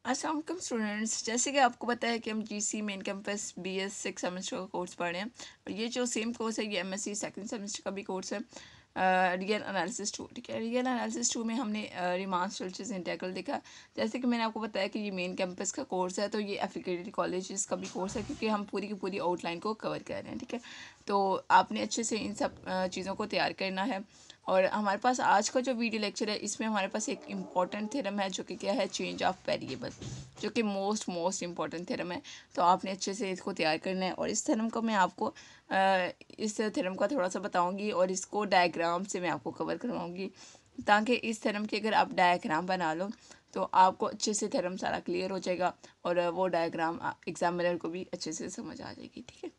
अस्सलाम वालेकुम स्टूडेंट्स, जैसे कि आपको पता है कि हम GC main campus BS 6 semester का कोर्स पढ़ रहे हैं और ये जो सेम कोर्स है ये एमएससी सेकंड सेमेस्टर का भी कोर्स है रियल एनालिसिस 2। ठीक है, रियल एनालिसिस 2 में हमने रिमान स्ट्रक्चर्स इंटीग्रल देखा। जैसे कि मैंने आपको बताया कि ये मेन कैंपस का कोर्स है तो ये एफिलिएटेड कॉलेजेस का भी कोर्स है क्योंकि हम पूरी की पूरी आउटलाइन को कवर कर रहे हैं। ठीक है, तो आपने अच्छे से इन सब चीज़ों को तैयार करना है। और हमारे पास आज का जो वीडियो लेक्चर है इसमें हमारे पास एक इम्पॉर्टेंट थ्योरम है जो कि क्या है, चेंज ऑफ वेरिएबल, जो कि मोस्ट इम्पॉर्टेंट थ्योरम है। तो आपने अच्छे से इसको तैयार करना है और इस थ्योरम को मैं आपको इस थ्योरम का थोड़ा सा बताऊंगी और इसको डायग्राम से मैं आपको कवर करवाऊंगी ताकि इस थ्योरम के अगर आप डायग्राम बना लो तो आपको अच्छे से थ्योरम सारा क्लियर हो जाएगा और वो डायग्राम एग्जामिनर को भी अच्छे से समझ आ जाएगी। ठीक है,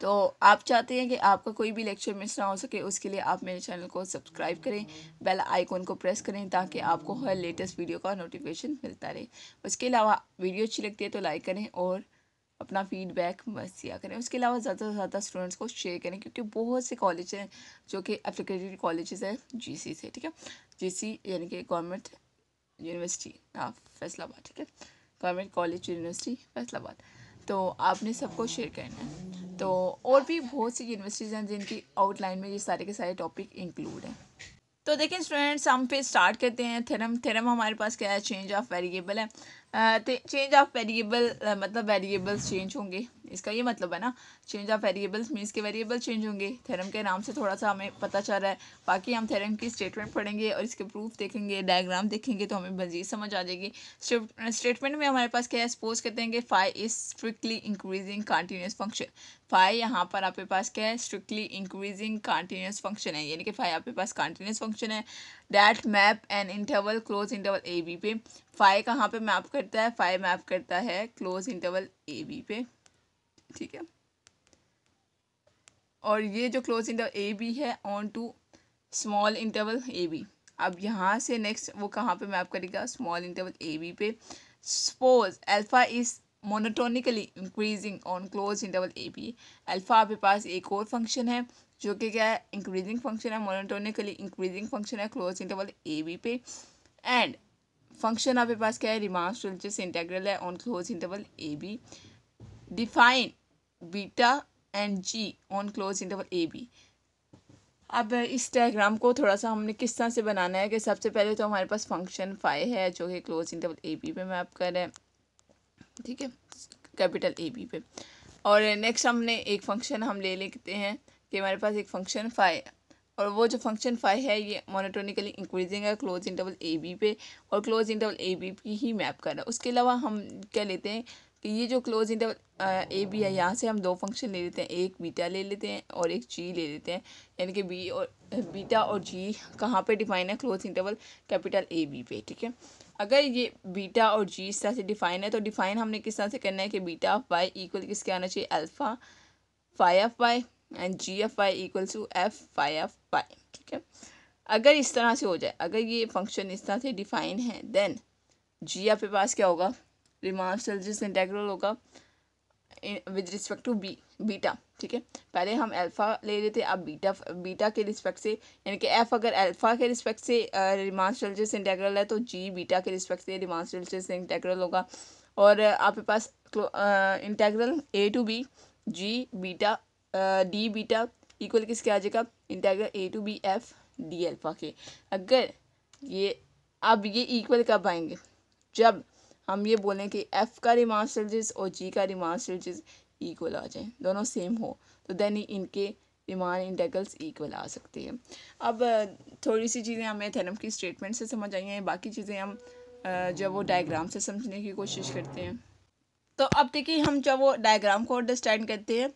तो आप चाहते हैं कि आपका कोई भी लेक्चर मिस ना हो सके, उसके लिए आप मेरे चैनल को सब्सक्राइब करें, बेल आइकॉन को प्रेस करें ताकि आपको हर लेटेस्ट वीडियो का नोटिफिकेशन मिलता रहे। उसके अलावा वीडियो अच्छी लगती है तो लाइक करें और अपना फीडबैक बस दिया करें। उसके अलावा ज़्यादा से ज़्यादा स्टूडेंट्स को शेयर करें क्योंकि बहुत से कॉलेज हैं जो कि एफिलिएटेड कॉलेजेस हैं जीसी से। ठीक है, जीसी यानी कि गवर्नमेंट यूनिवर्सिटी ऑफ फैसलाबाद। ठीक है, गवर्नमेंट कॉलेज यूनिवर्सिटी फैसलाबाद। तो आपने सबको शेयर करना है। तो और भी बहुत सी यूनिवर्सिटीज़ हैं जिनकी आउटलाइन में ये सारे के सारे टॉपिक इंक्लूड हैं। तो देखिए स्टूडेंट्स, हम फिर स्टार्ट करते हैं। थ्योरम थ्योरम हमारे पास क्या है, चेंज ऑफ वेरिएबल है। चेंज ऑफ वेरिएबल मतलब वेरिएबल्स चेंज होंगे, इसका ये मतलब है ना। चेंज ऑफ वेरिएबल्स मीन्स के वेरिएबल चेंज होंगे। थ्योरम के नाम से थोड़ा सा हमें पता चल रहा है। बाकी हम थ्योरम की स्टेटमेंट पढ़ेंगे और इसके प्रूफ देखेंगे, डायग्राम देखेंगे तो हमें मज़ीद समझ आ जाएगी। स्टेटमेंट में हमारे पास क्या है, सपोज करते हैं कि phi is strictly increasing continuous function. Phi यहाँ पर आपके पास क्या है, स्ट्रिक्टली इंक्रीजिंग कंटिन्यूस फंक्शन है, यानी कि फाई आपके पास कंटिन्यूस फंक्शन है। That map an interval close interval A B पे। फाई कहाँ पे मैप करता है, फाई मैप करता है क्लोज इंटरवल ए बी पे। ठीक है, और ये जो क्लोज इंटरवल ए बी है ऑन टू स्मॉल इंटरवल ए बी। अब यहाँ से नेक्स्ट वो कहाँ पे मैप करेगा, स्मॉल इंटरवल ए बी पे। Suppose alpha is monotonically increasing on close interval A B. Alpha आपके पास एक और फंक्शन है जो कि क्या है, इंक्रीजिंग फंक्शन है, मोनोटोनिकली इंक्रीजिंग फंक्शन है क्लोज इंटरवल ए बी पे। एंड फंक्शन आपके पास क्या है, रीमान स्ट्रेटजिस इंटीग्रल है on close interval A B. Define beta and G on close interval A B. अब इस डायग्राम को थोड़ा सा हमने किस तरह से बनाना है कि सबसे पहले तो हमारे पास फंक्शन फाई है जो कि क्लोज इंटरवल ए बी पे मैप कर रहे हैं। ठीक है, कैपिटल ए बी पे। और नेक्स्ट हमने एक फंक्शन हम ले लेते हैं कि हमारे पास एक फंक्शन फाई है और वो जो फंक्शन फाई है ये मोनोटोनिकली इंक्रीजिंग है क्लोज इंटरवल ए बी पे और क्लोज इंटरवल ए बी पे ही मैप कर रहा है। उसके अलावा हम क्या लेते हैं कि ये जो क्लोज इंटरवल ए बी है यहाँ से हम दो फंक्शन ले लेते हैं, एक बीटा ले लेते हैं और एक जी ले लेते हैं, यानी कि बी और बीटा और जी कहाँ पे डिफाइन है, close interval capital A B पे। ठीक है, अगर ये बीटा और जी इस तरह से डिफाइन है तो डिफाइन हमने किस तरह से करना है कि बीटा ऑफ वाई इक्वल किसके आना चाहिए, alpha phi of Y and G of Y equal to F phi of Y. ठीक है, अगर इस तरह से हो जाए, अगर ये फंक्शन इस तरह से डिफाइन है देन जी आपके पास क्या होगा, रीमान स्ट्रेटजिस इंटीग्रल होगा विद रिस्पेक्ट टू बीटा। ठीक है, पहले हम अल्फ़ा ले लेते, अब बीटा के रिस्पेक्ट से, यानी कि एफ अगर अल्फ़ा के रिस्पेक्ट से रीमान स्ट्रेटजिस इंटीग्रल है तो जी बीटा के रिस्पेक्ट से रीमान स्ट्रेटजिस इंटीग्रल होगा। और आपके पास integral A to B g beta d beta equal किसके आ जाएगा, integral A to b f d alpha के। अगर ये अब ये इक्वल कब आएंगे, जब हम ये बोलें कि एफ़ का रीमान स्ट्रेटजिस और जी का रीमान स्ट्रेटजिस इक्वल आ जाए, दोनों सेम हो, तो देन ही इनके रीमान इंटीग्रल्स इक्वल आ सकते हैं। अब थोड़ी सी चीज़ें हमें थ्योरम की स्टेटमेंट से समझ आई हैं, बाकी चीज़ें हम जब वो डायग्राम से समझने की कोशिश करते हैं। तो अब देखिए हम जब वो डायग्राम को अंडरस्टैंड करते हैं,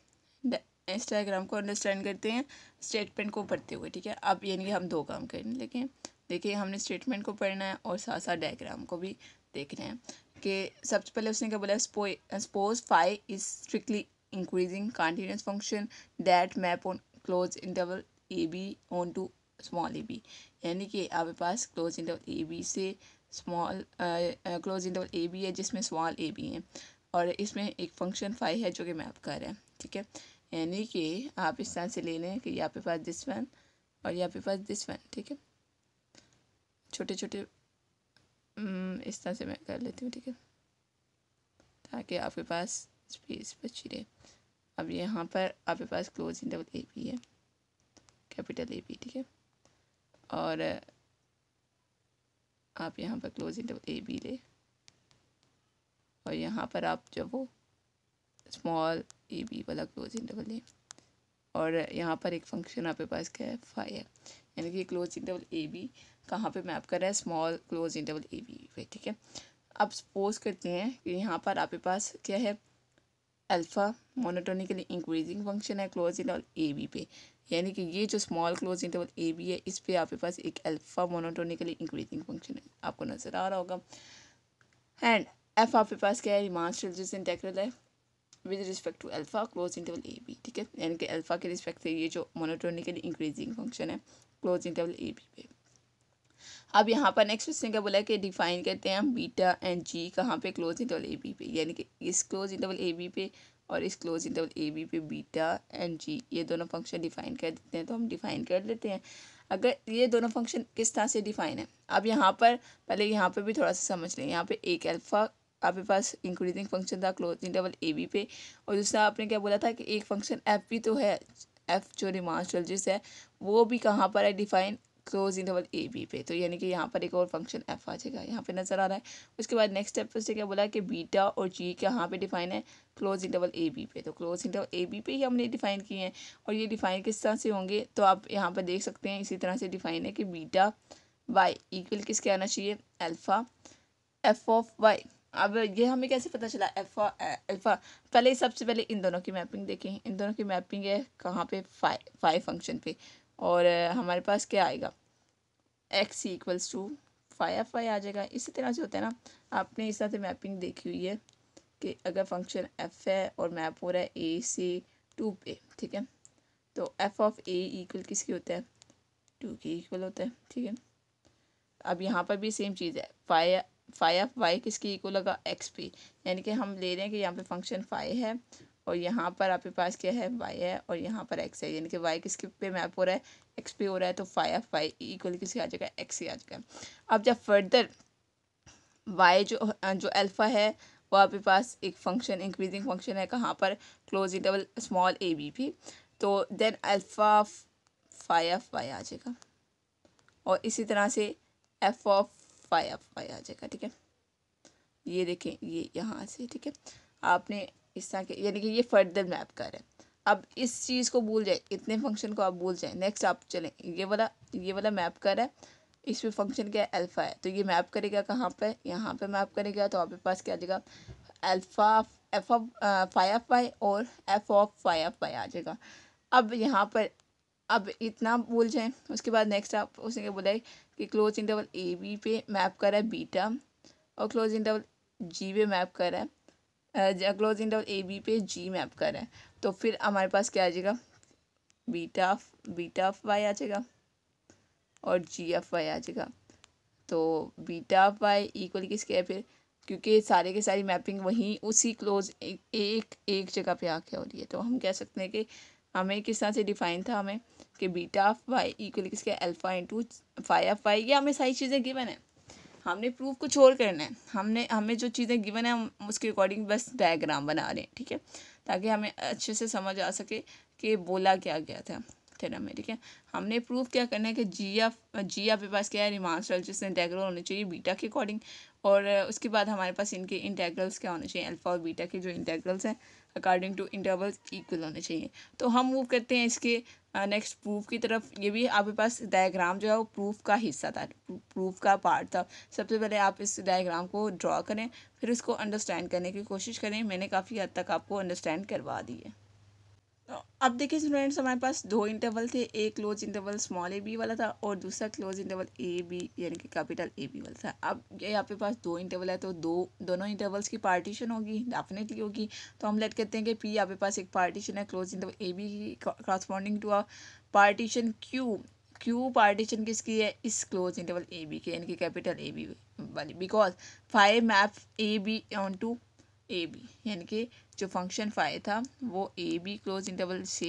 इस डायग्राम को अंडरस्टैंड करते हैं स्टेटमेंट को पढ़ते हुए। ठीक है, अब यानी कि हम दो काम करें, लेकिन देखिए हमने स्टेटमेंट को पढ़ना है और साथ साथ डायग्राम को भी देखना है। कि सबसे पहले उसने क्या बोला, suppose phi is strictly increasing continuous function that map on close interval A B onto small a b, यानी कि आपके पास क्लोज इंटरवल ए बी से small close interval A B है जिसमें स्मॉल ए बी है और इसमें एक फंक्शन फाई है जो कि मैप कर रहा है। ठीक है, यानी कि आप इस तरह से ले लें कि यहाँ पे पास दिस वन और यहाँ पे पास दिस वन। ठीक है, छोटे छोटे इस तरह से मैं कर लेती हूँ, ठीक है, ताकि आपके पास स्पेस बची रहे। अब यहाँ पर आपके पास क्लोज इंटरवल ए बी है, कैपिटल ए बी, ठीक है, और आप यहाँ पर क्लोज इंटरवल ए बी ले, और यहाँ पर आप जब वो स्मॉल ए बी वाला क्लोज इंटरवल लें, और यहाँ पर एक फंक्शन आपके पास क्या है, फाई है, यानी कि क्लोज इंटरवल ए बी कहाँ पे मैप कर रहा है, small close interval A B पे, ठीक है। अब सपोज करते हैं कि यहाँ पर आपके पास क्या है, अल्फ़ा मोनोटोनिकली इंक्रीजिंग फंक्शन है क्लोज इंटरवल ए बी पे, यानी कि ये जो small close interval A B है, इस पे आपके पास एक अल्फ़ा मोनोटोनिकली इंक्रीजिंग फंक्शन है, आपको नज़र आ रहा होगा। एंड एफ आपके पास क्या है, रीमान स्टिल्स इंटेग्रल है with respect to alpha close interval A b, ठीक है, यानी कि अल्फ़ा के रिस्पेक्ट से ये जो मोनोटोनिकली इंक्रीजिंग फंक्शन है क्लोज इंटरवल ए बी पे। अब यहाँ पर नेक्स्ट क्वेश्चन क्या बोला है कि डिफाइन करते हैं हम बीटा एंड जी कहाँ पे, क्लोज इंटरवल ए बी पे, यानी कि इस क्लोज इंटरवल ए बी पे और इस क्लोज इंटरवल ए बी पे बीटा एंड जी ये दोनों फंक्शन डिफाइन कर देते हैं। तो हम डिफाइन कर लेते हैं। अगर ये दोनों फंक्शन किस तरह से डिफाइन है, अब यहाँ पर पहले यहाँ पर भी थोड़ा सा समझ लें। यहाँ पे एक अल्फ़ा आपके पास इंक्रीजिंग फंक्शन था क्लोज इंटरवल ए बी पे, और दूसरा आपने क्या बोला था कि एक फंक्शन एफ भी तो है, एफ जो रीमान स्टिल्स है वो भी कहाँ पर है, define close interval A B पे। तो यानी कि यहाँ पर एक और फंक्शन एफ आ जाएगा, यहाँ पे नज़र आ रहा है। उसके बाद नेक्स्ट स्टेप से क्या बोला कि बीटा और जी कहाँ पे डिफाइन है, क्लोज इंटरवल ए बी पे। तो क्लोज इंटरवल ए बी पे ही हमने डिफाइन किए हैं, और ये डिफाइन किस तरह से होंगे, तो आप यहाँ पर देख सकते हैं इसी तरह से डिफाइन है कि बीटा वाई इक्वल किसके आना चाहिए, अल्फ़ा एफ ऑफ वाई। अब ये हमें कैसे पता चला अल्फ़ा, पहले सबसे पहले इन दोनों की मैपिंग देखें। इन दोनों की मैपिंग है कहाँ पे, फाई फंक्शन पे, और हमारे पास क्या आएगा, x equals to phi f y आ जाएगा। इसी तरह से होता है ना, आपने इस तरह से मैपिंग देखी हुई है कि अगर फंक्शन एफ है और मैप हो रहा है ए से 2 पे, ठीक है, तो एफ ऑफ ए इक्वल किसकी होता है, 2 के इक्वल होता है, ठीक है। अब यहाँ पर भी सेम चीज़ है, फाई एफ वाई किसकी इक्वल होगा, एक्स पे, यानी कि हम ले रहे हैं कि यहाँ पे फंक्शन फाई है और यहाँ पर आपके पास क्या है, वाई है, और यहाँ पर एक्स है, यानी कि वाई किसके पे मैप हो रहा है, एक्स पे हो रहा है। तो फाई एफ वाई इक्वल किसके आ जाएगा, एक्स से आ जाएगा। अब जब फर्दर वाई जो अल्फ़ा है वो आपके पास एक फंक्शन इंक्रीजिंग फंक्शन है कहाँ पर, close interval small a b p, तो then alpha phi f y आ जाएगा, और इसी तरह से f of phi f y आ जाएगा, ठीक है। ये देखें ये यहाँ से, ठीक है, आपने इस तरह के, यानी कि ये फर्दर मैप कर रहा है। अब इस चीज़ को भूल जाए, इतने फंक्शन को आप भूल जाए। नेक्स्ट आप चलें, ये वाला मैप कर रहा है, इसमें फंक्शन क्या है, अल्फ़ा है, तो ये मैप करेगा कहाँ पे, यहाँ पे मैप करेगा, तो आपके पास क्या आ जाएगा, alpha f of phi f y और f of phi f y आ जाएगा। अब यहाँ पर अब इतना भूल जाएं। उसके बाद नेक्स्ट आप उसने क्या बोला है कि क्लोज इंटरवल ए बी पे मैप कर रहा है बीटा, और क्लोज इंटरवल जी पे मैप कर रहा है, क्लोज इंटरवल ए बी पे जी मैप कर रहा है। तो फिर हमारे पास क्या आ जाएगा, बीटा ऑफ वाई आ जाएगा और जी ऑफ वाई आ जाएगा। तो बीटा ऑफ वाई इक्वल किसके है फिर, क्योंकि सारे के सारी मैपिंग वहीं उसी क्लोज एक जगह पे आके हो रही है, तो हम कह सकते हैं कि हमें किस तरह से डिफाइन था, हमें कि बीटा ऑफ वाई इक्वल किसके, alpha into phi of y. ये हमें सारी चीज़ें गिवन है, हमने प्रूफ कुछ और करना है। हमें जो चीज़ें गिवन है हम उसके अकॉर्डिंग बस डायग्राम बना रहे हैं, ठीक है, ताकि हमें अच्छे से समझ आ सके कि बोला क्या गया था थ्योरम में, ठीक है। हमने प्रूफ क्या करना है कि जी आपके पास क्या है, रीमान स्टिल्स इंटेग्रल होने चाहिए बीटा के अकॉर्डिंग, और उसके बाद हमारे पास इनके इंटेग्रल्स क्या होने चाहिए, अल्फ़ा और बीटा के जो इंटेग्रल्स हैं अकॉर्डिंग टू इंटरवल्स इक्वल होने चाहिए। तो हम मूव करते हैं इसके नेक्स्ट प्रूफ की तरफ। ये भी आपके पास डायग्राम जो है वो प्रूफ का हिस्सा था, प्रूफ का पार्ट था। सबसे पहले आप इस डायग्राम को ड्रॉ करें, फिर उसको अंडरस्टैंड करने की कोशिश करें। मैंने काफ़ी हद तक आपको अंडरस्टैंड करवा दी है। तो अब देखिए स्टूडेंट्स, हमारे पास दो इंटरवल थे, एक close interval small a b वाला था और दूसरा क्लोज इंटरवल ए बी यानी कि कैपिटल ए बी वाला था। अब ये आपके पास दो इंटरवल है, तो दोनों इंटरवल्स की पार्टीशन होगी, डेफिनेटली होगी। तो हम लेट कहते हैं कि पी आपके पास एक पार्टीशन है क्लोज इंटरवल ए बी की corresponding to a partition Q partition किसकी है, इस क्लोज इंटरवल ए बी के, यानी कि कैपिटल ए बी वाली, because phi map a B onto a b, यानी कि जो फंक्शन फाई था वो ए बी क्लोज इंटरवल से,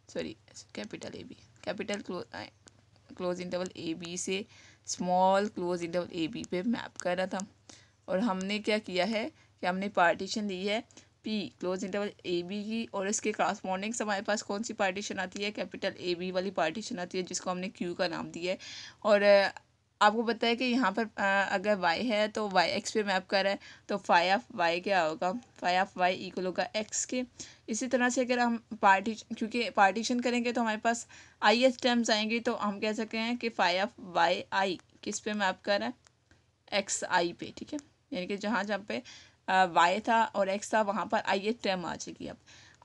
sorry capital A b, capital close interval A B से small close interval A B पे map कर रहा था। और हमने क्या किया है कि हमने पार्टीशन ली है P close interval A B की, और इसके क्रॉसपोंडिंग हमारे पास कौन सी पार्टीशन आती है, कैपिटल ए बी वाली पार्टीशन आती है, जिसको हमने क्यू का नाम दिया है। और आपको पता है कि यहाँ पर अगर y है तो y x पे मैप कर रहा है, तो फाई ऑफ y क्या होगा, फाई ऑफ y इक्वल होगा x के। इसी तरह से अगर हम क्योंकि पार्टीशन करेंगे तो हमारे पास आई एस टर्म्स आएंगे, तो हम कह सकते हैं कि फाई ऑफ y i किस पे मैप कर रहा है, एक्स आई पे, ठीक है। यानी कि जहाँ जहाँ पे y था और x था वहाँ पर आई एस टर्म आ जाएगी। अब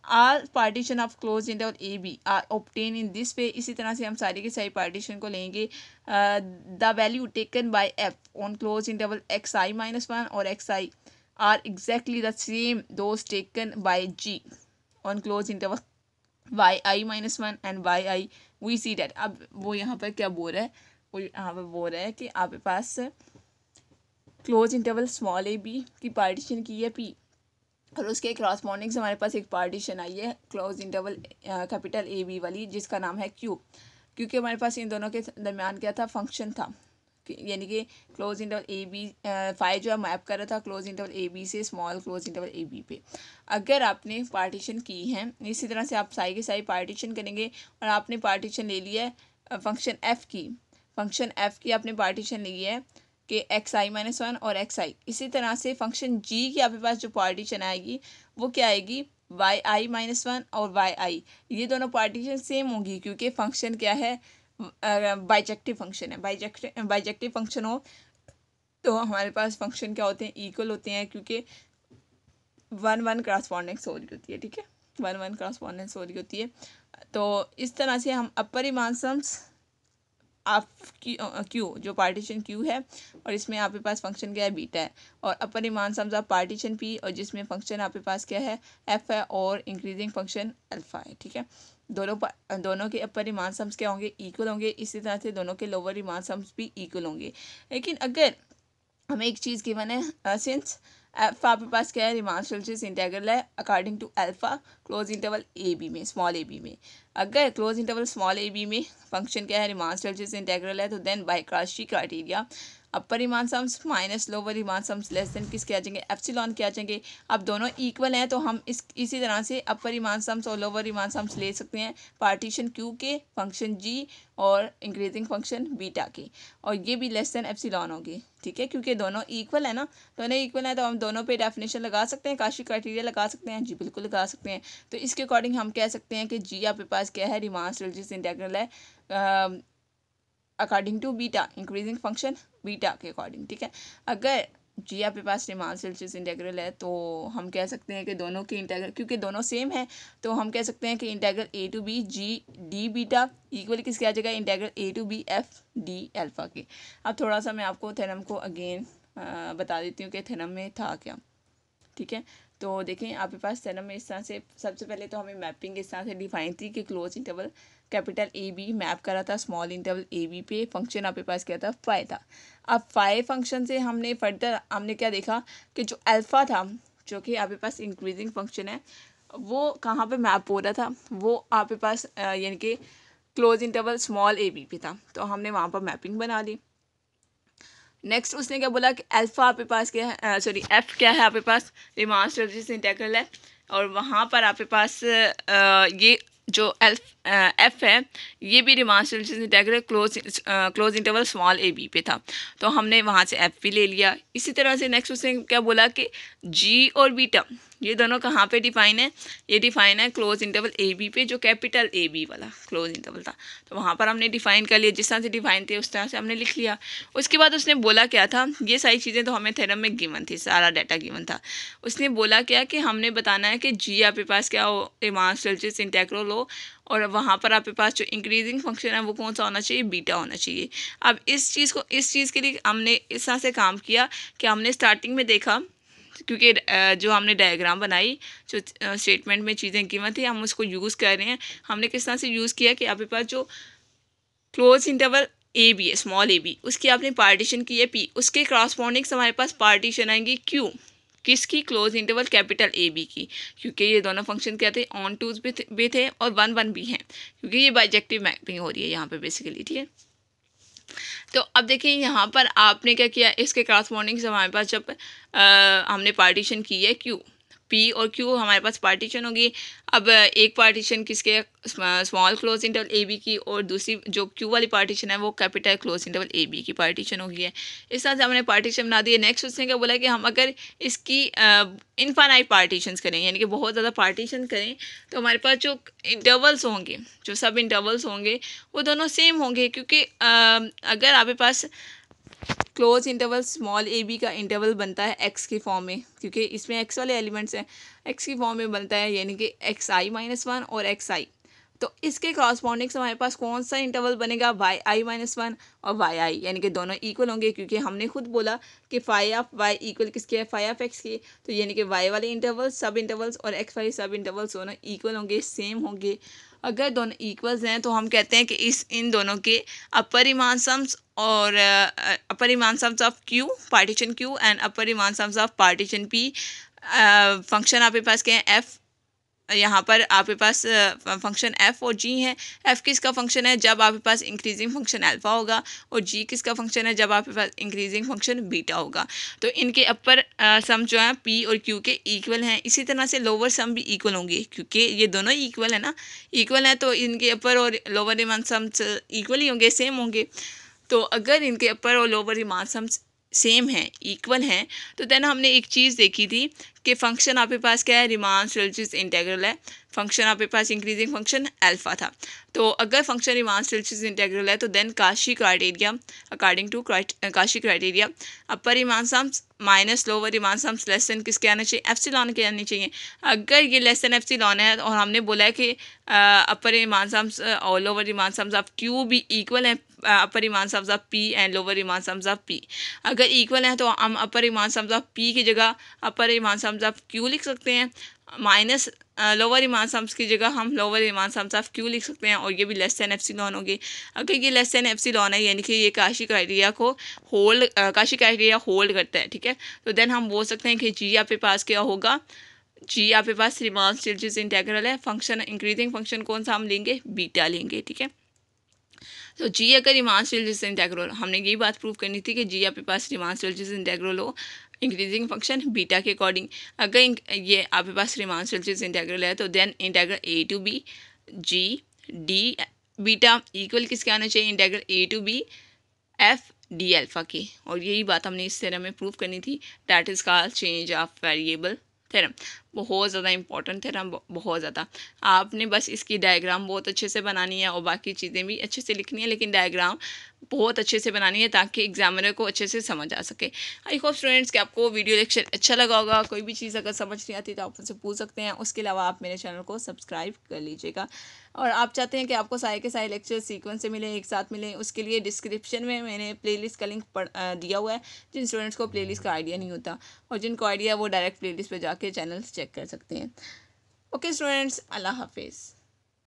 all partition of close interval A b are obtain in this way. इसी तरह से हम सारी की सारी पार्टीशन को लेंगे। The value taken by f on close interval x i minus one और x i are exactly the same those taken by g on close interval y i minus one and y i we see that. अब वो यहाँ पर क्या बोल रहा है, वो यहाँ पर बोल रहा है कि आपके पास close interval small a B की पार्टीशन की है पी, और उसके क्रॉसपोंडिंग से हमारे पास एक पार्टीशन आई है close interval capital A B वाली, जिसका नाम है क्यू। क्योंकि हमारे पास इन दोनों के दरमियान क्या था, फंक्शन था, यानी कि क्लोज इंटरवल ए बी फाई जो है मैप कर रहा था क्लोज इंटरवल ए बी से small close interval A B पे। अगर आपने पार्टीशन की है इसी तरह से आप साई की साई पार्टीशन करेंगे, और आपने पार्टीशन ले लिया है फंक्शन एफ़ की आपने पार्टीशन ली है कि एक्स आई माइनस वन और एक्स आई। इसी तरह से फंक्शन जी की आपके पास जो पार्टीशन आएगी वो क्या आएगी, वाई आई माइनस वन और वाई आई। ये दोनों पार्टीशन सेम होंगी क्योंकि फंक्शन क्या है, बाइजेक्टिव फंक्शन है। बाइजेक्टिव फंक्शन हो तो हमारे पास फंक्शन क्या होते हैं, इक्वल होते हैं, क्योंकि वन वन क्रॉसपोंडेंस हो रही होती है, ठीक है, वन वन क्रॉसपोंडेंस हो रही होती है। तो इस तरह से हम अपर रीमान सम्स आप क्यू जो पार्टीशन क्यू है और इसमें आपके पास फंक्शन क्या है, बीटा है, और upper Riemann sums of partition p और जिसमें फंक्शन आपके पास क्या है, एफ है, और इंक्रीजिंग फंक्शन अल्फा है, ठीक है। दोनों के अपर रीमान सम्स क्या होंगे, इक्वल होंगे। इसी तरह से दोनों के लोअर रीमान सम्स भी इक्वल होंगे। लेकिन अगर हमें एक चीज़ गिवन है, सिंस एफ आपके पास क्या है, रीमान सेल्सियस इंटीग्रल है according to alpha close interval A b में, स्मॉल ए बी में। अगर close interval small a b में फंक्शन क्या है, रीमान सेल्सियस इंटीग्रल है, तो then by Cauchy criteria upper Riemann sums minus lower Riemann sums less than किसके आ जाएंगे, एप्सिलॉन के आ जाएंगे। अब दोनों इक्वल हैं तो हम इसी तरह से अपर रीमान सम्स और लोअर रीमान सम्स ले सकते हैं पार्टीशन क्यू के, फंक्शन जी और इंक्रीजिंग फंक्शन बीटा के, और ये भी लेस देन एप्सिलॉन होंगे, ठीक है, क्योंकि दोनों इक्वल है ना। दोनों इक्वल है तो हम दोनों पे डेफिनेशन लगा सकते हैं, काशी क्राइटेरिया लगा सकते हैं, जी बिल्कुल लगा सकते हैं। तो इसके अकॉर्डिंग हम कह सकते हैं कि जी आपके पास क्या है, रीमान सेल्सियस इंटीग्रल है according to beta, increasing function beta के अकॉर्डिंग, ठीक है। अगर जी आपके पास रीमान सेल्सियस इंटीग्रल है तो हम कह सकते हैं कि दोनों के इंटीग्रल, क्योंकि दोनों सेम है तो हम कह सकते हैं कि integral A to B g d beta equal किसके आ जाएगा, integral A to b f d alpha के। अब थोड़ा सा मैं आपको थ्योरम को अगेन बता देती हूँ कि थ्योरम में था क्या, ठीक है। तो देखें आपके पास थ्योरम में इस तरह से, सबसे पहले तो हमें मैपिंग इस तरह से डिफाइन थी कि क्लोज इंटरवल कैपिटल ए बी मैप करा था स्मॉल इंटरवल ए बी पे, फंक्शन आपके पास क्या था, फाई था। अब फाई फंक्शन से हमने फर्दर हमने क्या देखा कि जो अल्फ़ा था, जो कि आपके पास इंक्रीजिंग फंक्शन है, वो कहाँ पे मैप हो रहा था, वो आपके पास यानी कि close interval small a B पे था, तो हमने वहाँ पर मैपिंग बना ली। नेक्स्ट उसने क्या बोला कि अल्फ़ा आपके पास क्या है, सॉरी एफ़ क्या है आपके पास, रीमान सेल्सियस इंटीग्रल है, और वहाँ पर आपके पास ये जो एफ है ये भी Riemann Stieltjes integral close interval small a B पे था, तो हमने वहाँ से एफ भी ले लिया। इसी तरह से नेक्स्ट उसने क्या बोला कि जी और बीटा ये दोनों कहाँ पे डिफाइन है, ये डिफाइन है क्लोज इंटरवल ए बी पे, जो कैपिटल ए बी वाला क्लोज इंटरवल था, तो वहाँ पर हमने डिफाइन कर लिया, जिस तरह से डिफाइन थे उस तरह से हमने लिख लिया। उसके बाद उसने बोला क्या था, ये सारी चीज़ें तो हमें थ्योरम में गिवन थी, सारा डाटा गिवन था। उसने बोला क्या कि हमने बताना है कि जी आपके पास क्या हो, रीमान सेल्सियस इंटीग्रल हो, और वहाँ पर आपके पास जो इंक्रीजिंग फंक्शन है वो कौन सा होना चाहिए, बीटा होना चाहिए। अब इस चीज़ के लिए हमने इस तरह से काम किया कि हमने स्टार्टिंग में देखा, क्योंकि जो हमने डायग्राम बनाई, जो स्टेटमेंट में चीज़ें गिवन थी हम उसको यूज़ कर रहे हैं। हमने किस तरह से यूज़ किया कि आपके पास जो क्लोज इंटरवल ए बी है, स्मॉल ए बी, उसकी आपने पार्टीशन की है पी, उसके क्रॉसपोंडिंग्स हमारे पास पार्टीशन आएंगी क्यू, किसकी, close interval capital A B की, क्योंकि ये दोनों फंक्शन क्या थे, ऑन टूज भी थे और वन वन भी हैं, क्योंकि ये बाइजेक्टिव मैपिंग हो रही है यहाँ पे बेसिकली, ठीक है। तो अब देखिए यहाँ पर आपने क्या किया, इसके क्रॉसपोंडिंग से हमारे पास जब हमने पार्टीशन की है क्यू, पी और क्यू हमारे पास पार्टीशन होगी। अब एक पार्टीशन किसके, small close interval A B की, और दूसरी जो क्यू वाली पार्टीशन है वो capital close interval A B की पार्टीशन होगी है। इस तरह से हमने पार्टीशन बना दी है। नेक्स्ट उसने क्या बोला कि हम अगर इसकी इनफाइनाइट पार्टीशंस करें, यानी कि बहुत ज़्यादा पार्टीशन करें, तो हमारे पास जो इंटरवल्स होंगे, जो सब इंटरवल्स होंगे वो दोनों सेम होंगे, क्योंकि अगर आपके पास close interval small a b का इंटरवल बनता है एक्स की फॉर्म में, क्योंकि इसमें एक्स वाले एलिमेंट्स हैं, एक्स की फॉर्म में बनता है, यानी कि एक्स आई माइनस वन और एक्स आई। तो इसके कॉरस्पॉन्डिंग से हमारे पास कौन सा इंटरवल बनेगा, वाई आई माइनस वन और वाई आई, यानी कि दोनों इक्वल होंगे, क्योंकि हमने खुद बोला कि फाई ऑफ वाई इक्वल किसके है, फाई ऑफ एक्स के। तो यानी कि वाई वाले इंटरवल्स सब इंटरवल्स और एक्स वाले सब इंटरवल्स दोनों इक्वल होंगे, सेम होंगे। अगर दोनों इक्वल्स हैं तो हम कहते हैं कि इन दोनों के अपर रीमान सम्स और upper Riemann sums of q, partition q, and upper Riemann sums of partition p. Function आपके पास क्या है, एफ, यहाँ पर आपके पास फंक्शन एफ और जी है। एफ किसका फंक्शन है, जब आपके पास इंक्रीजिंग फंक्शन अल्फ़ा होगा, और जी किसका फंक्शन है, जब आपके पास इंक्रीजिंग फंक्शन बीटा होगा। तो इनके अपर सम जो है पी और क्यू के इक्वल हैं। इसी तरह से लोअर सम भी इक्वल होंगे, क्योंकि ये दोनों इक्वल है ना, इक्वल है, तो इनके अपर और लोअर रिमान सम्स इक्वल ही होंगे, सेम होंगे। तो अगर इनके अपर और लोअर रिमान सम्स सेम हैं, इक्वल हैं, तो देन हमने एक चीज़ देखी थी कि फंक्शन आपके पास क्या है, रीमान स्टिल्ट्स इंटीग्रल है। फंक्शन आपके पास इंक्रीजिंग फंक्शन अल्फा था। तो अगर फंक्शन रीमान स्टिल्ट्स इंटीग्रल है, तो then Cauchy criteria, according to Cauchy criteria, upper Riemann sums minus lower Riemann sums less than किसके आने चाहिए, एप्सिलॉन के आने चाहिए। अगर ये लेस देन एप्सिलॉन है, और हमने बोला है कि अपर रीमान सम्स और lower Riemann sums of q भी इक्वल हैं upper Riemann sums of p and lower Riemann sums of p. अगर इक्वल हैं तो हम upper Riemann sums of p की जगह upper Riemann sums of q लिख सकते हैं, माइनस लोअर रीमान सम्स की जगह हम lower Riemann sums of q लिख सकते हैं, और ये भी लेस देन एप्सिलॉन होगी। अगर ये लेस देन एप्सिलॉन है, यानी कि ये काशी क्राइटेरिया को काशी क्राइटेरिया होल्ड करता है, ठीक है। तो देन हम बोल सकते हैं कि जी आपके पास क्या होगा, जी आपके पास रीमान स्टिल्ट्स इंटीग्रल है। फंक्शन इंक्रीजिंग फंक्शन कौन सा हम लेंगे, बीटा लेंगे, ठीक है। तो जी अगर रीमान स्टिल्ट्स इंटीग्रल, हमने यही बात प्रूव करनी थी कि जी आपके पास रीमान स्टिल्ट्स इंटीग्रल हो इंक्रीजिंग फंक्शन बीटा के अकॉर्डिंग। अगर ये आपके पास रीमान स्टिल्ट्स इंटीग्रल है, तो then integral A to B g d beta equal किसके आना चाहिए, integral A to b f d alpha की। और यही बात हमने इस थ्योरम में प्रूव करनी थी, that is called change of variable theorem. बहुत ज़्यादा इंपॉर्टेंट थ्योरम, बहुत ज़्यादा। आपने बस इसकी डायग्राम बहुत अच्छे से बनानी है, और बाकी चीज़ें भी अच्छे से लिखनी है, लेकिन डायग्राम बहुत अच्छे से बनानी है ताकि एग्जामिनर को अच्छे से समझ आ सके। आई होप स्टूडेंट्स कि आपको वीडियो लेक्चर अच्छा लगा होगा। कोई भी चीज़ अगर समझ नहीं आती तो आप मुझसे पूछ सकते हैं। उसके अलावा आप मेरे चैनल को सब्सक्राइब कर लीजिएगा, और आप चाहते हैं कि आपको सारे के सारे लेक्चर सीक्वेंस से मिले, एक साथ मिले, उसके लिए डिस्क्रिप्शन में मैंने प्लेलिस्ट का लिंक दिया हुआ है। जिन स्टूडेंट्स को प्लेलिस्ट का आइडिया नहीं होता और जिनको आइडिया, वो डायरेक्ट प्लेलिस्ट पे जाके चैनल्स चेक कर सकते हैं। ओके स्टूडेंट्स, अल्लाह हाफिज़।